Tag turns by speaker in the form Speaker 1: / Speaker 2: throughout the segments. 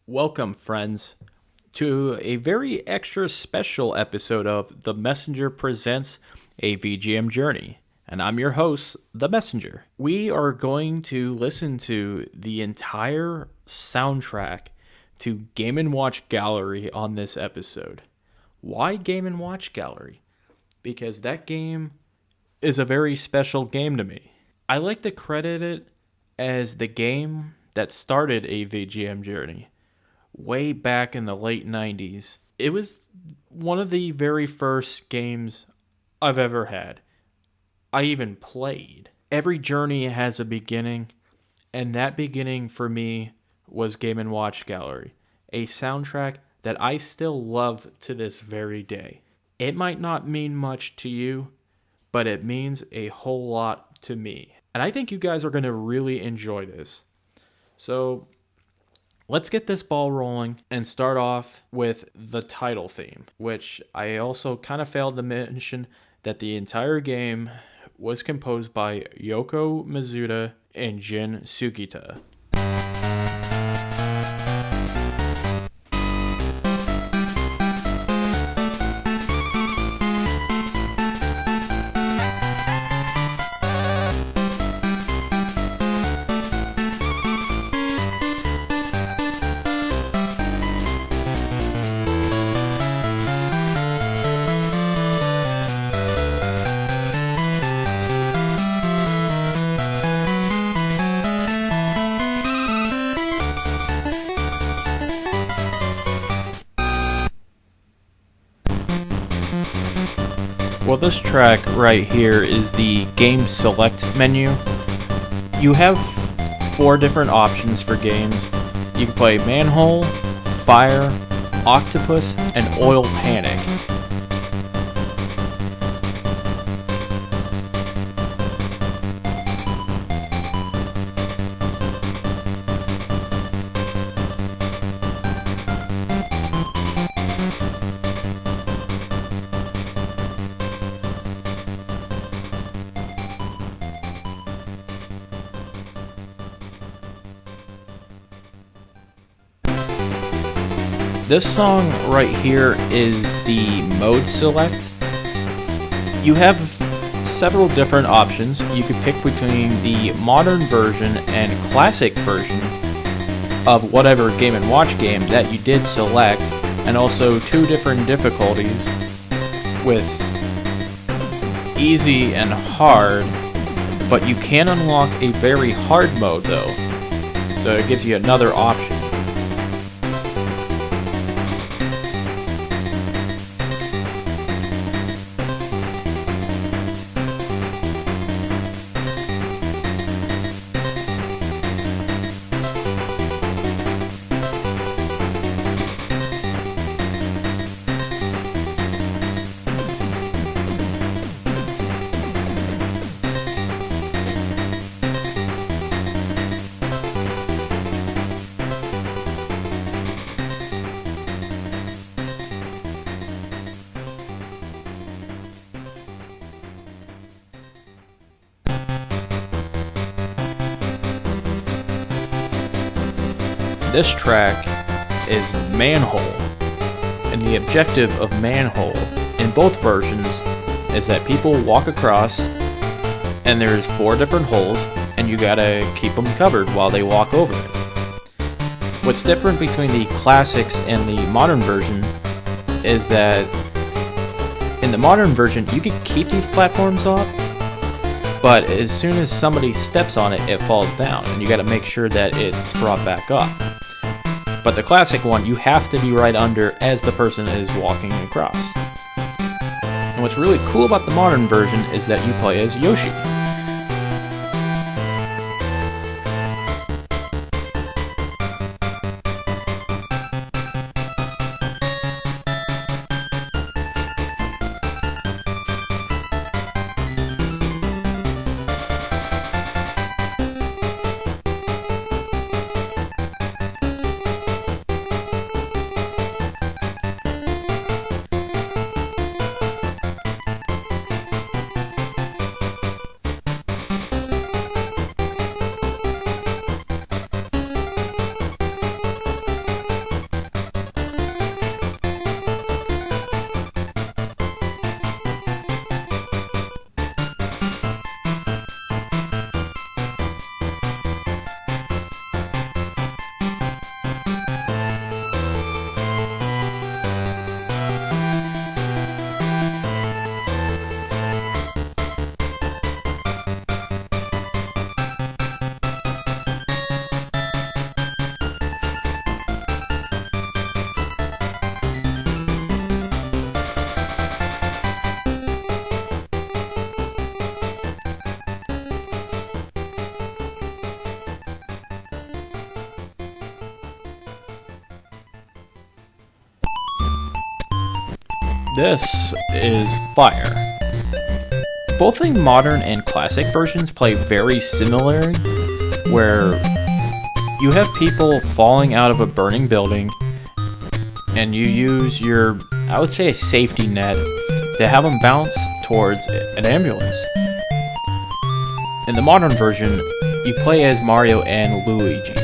Speaker 1: Welcome, friends, to a very extra special episode of The Messenger Presents a VGM Journey. And I'm your host, The Messenger. We are going to listen to the entire soundtrack to Game & Watch Gallery on this episode. Why Game & Watch Gallery? Because that game is a very special game to me. I like to credit it as the game that started a VGM Journey. Way back in the late 90s. It was one of the very first games I've ever had. I even played. Every journey has a beginning, and that beginning for me was Game & Watch Gallery, a soundtrack that I still love to this very day. It might not mean much to you, but it means a whole lot to me. And I think you guys are going to really enjoy this. So, let's get this ball rolling and start off with the title theme, which I also kind of failed to mention that the entire game was composed by Yoko Mizuta and Jin Sugita. Well, this track right here is the Game Select menu. You have 4 different options for games. You can play Manhole, Fire, Octopus, and Oil Panic. This song right here is the mode select. You have several different options. You could pick between the modern version and classic version of whatever Game & Watch game that you did select, and also 2 different difficulties with easy and hard, but you can unlock a very hard mode though, so it gives you another option. This track is Manhole, and the objective of Manhole in both versions is that people walk across and there's 4 different holes and you gotta keep them covered while they walk over it. What's different between the classics and the modern version is that in the modern version you can keep these platforms up, but as soon as somebody steps on it, it falls down and you gotta make sure that it's brought back up. But the classic one, you have to be right under as the person is walking across. And what's really cool about the modern version is that you play as Yoshi. This is fire. Both the modern and classic versions play very similarly, where you have people falling out of a burning building, and you use your, I would say, a safety net to have them bounce towards an ambulance. In the modern version, you play as Mario and Luigi.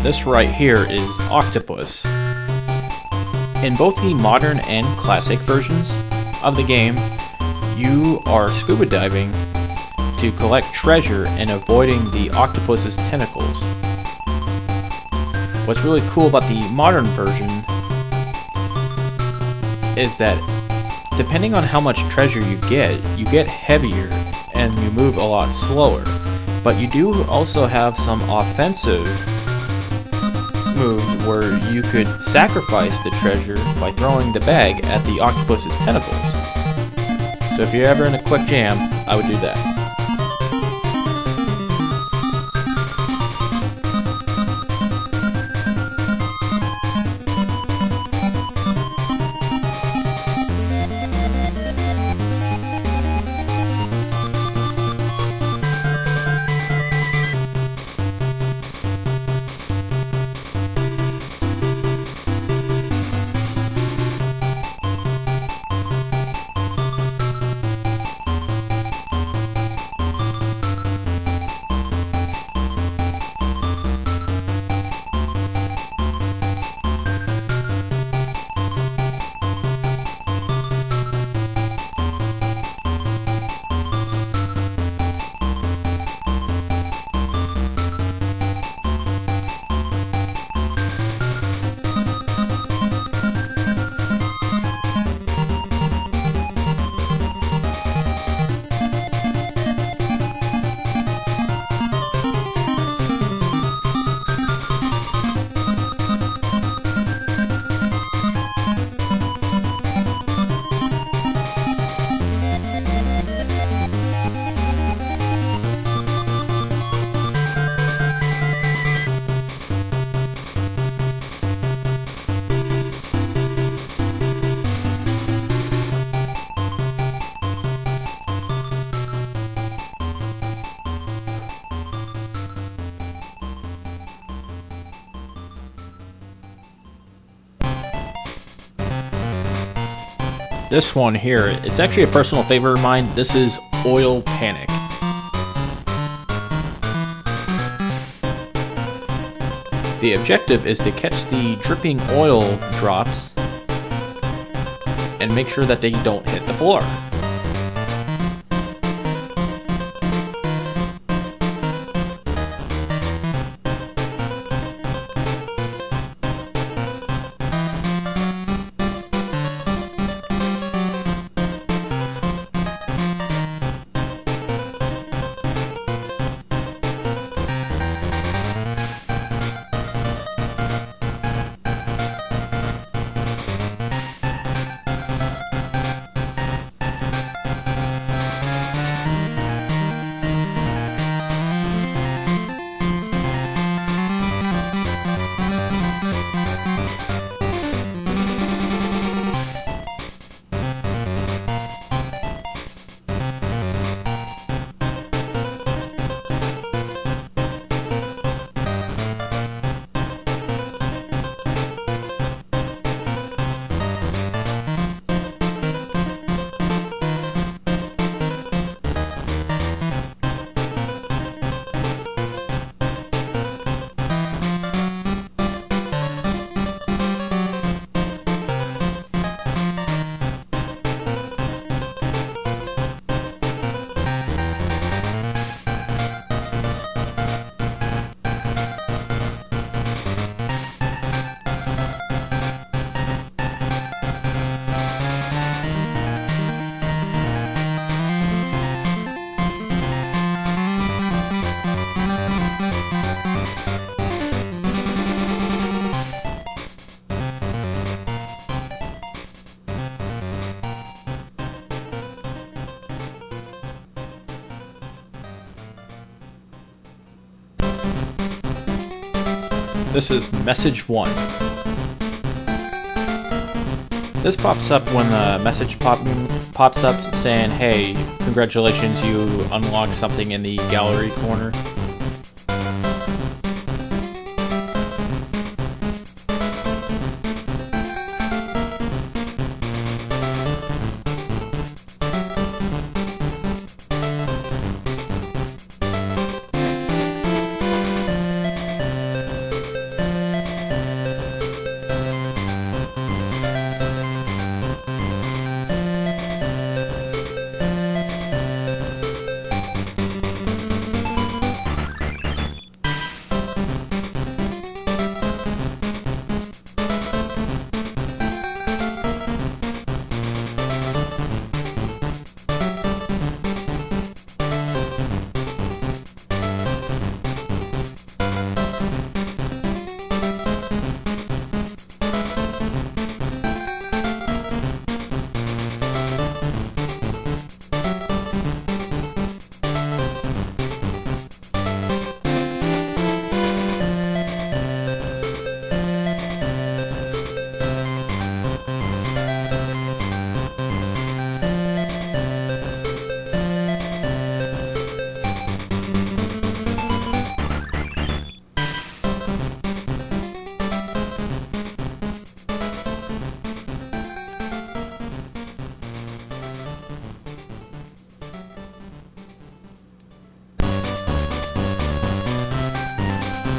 Speaker 1: This right here is Octopus. In both the modern and classic versions of the game, you are scuba diving to collect treasure and avoiding the octopus's tentacles. What's really cool about the modern version is that depending on how much treasure you get heavier and you move a lot slower. But you do also have some offensive moves where you could sacrifice the treasure by throwing the bag at the octopus's tentacles. So if you're ever in a quick jam, I would do that. This one here, it's actually a personal favorite of mine. This is Oil Panic. The objective is to catch the dripping oil drops and make sure that they don't hit the floor. This is message 1. This pops up when the message pops up saying, hey, congratulations, you unlocked something in the gallery corner.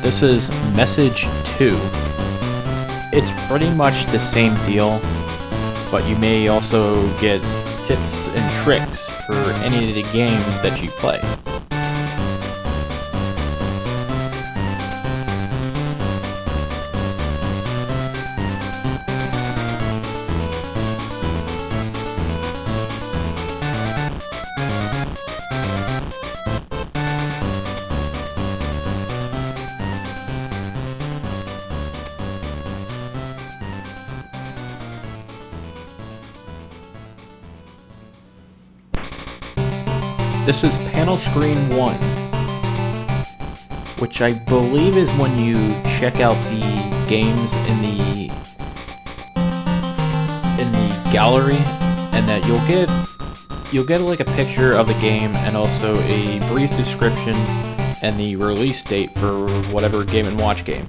Speaker 1: This is message 2. It's pretty much the same deal, but you may also get tips and tricks for any of the games that you play. This is panel screen 1, which I believe is when you check out the games in the gallery, and that you'll get like a picture of the game and also a brief description and the release date for whatever Game & Watch game.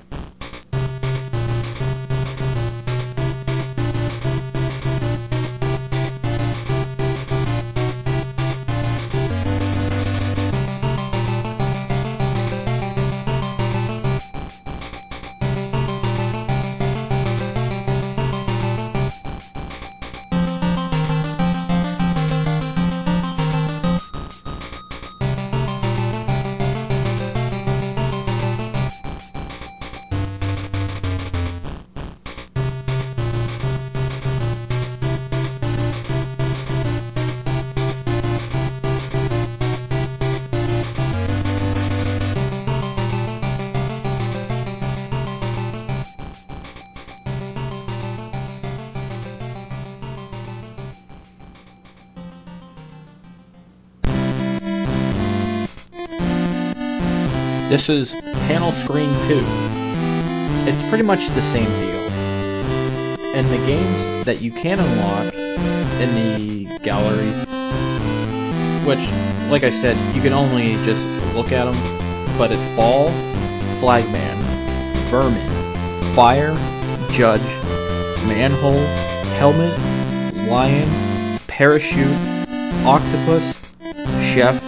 Speaker 1: This is panel screen 2. It's pretty much the same deal. And the games that you can unlock in the gallery, which, like I said, you can only just look at them, but it's Ball, Flagman, Vermin, Fire, Judge, Manhole, Helmet, Lion, Parachute, Octopus, Chef,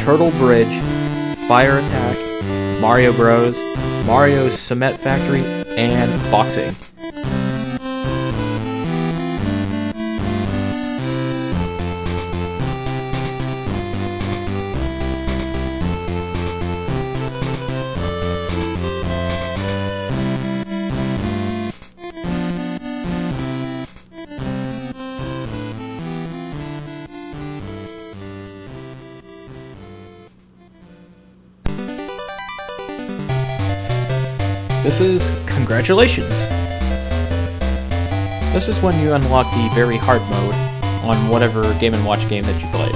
Speaker 1: Turtle Bridge, Fire Attack, Mario Bros, Mario's Cement Factory, and Boxing. This is congratulations. This is when you unlock the very hard mode on whatever Game & Watch game that you played.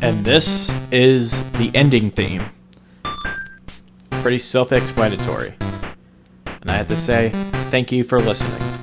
Speaker 1: And this is the ending theme. Pretty self-explanatory. And I have to say, thank you for listening.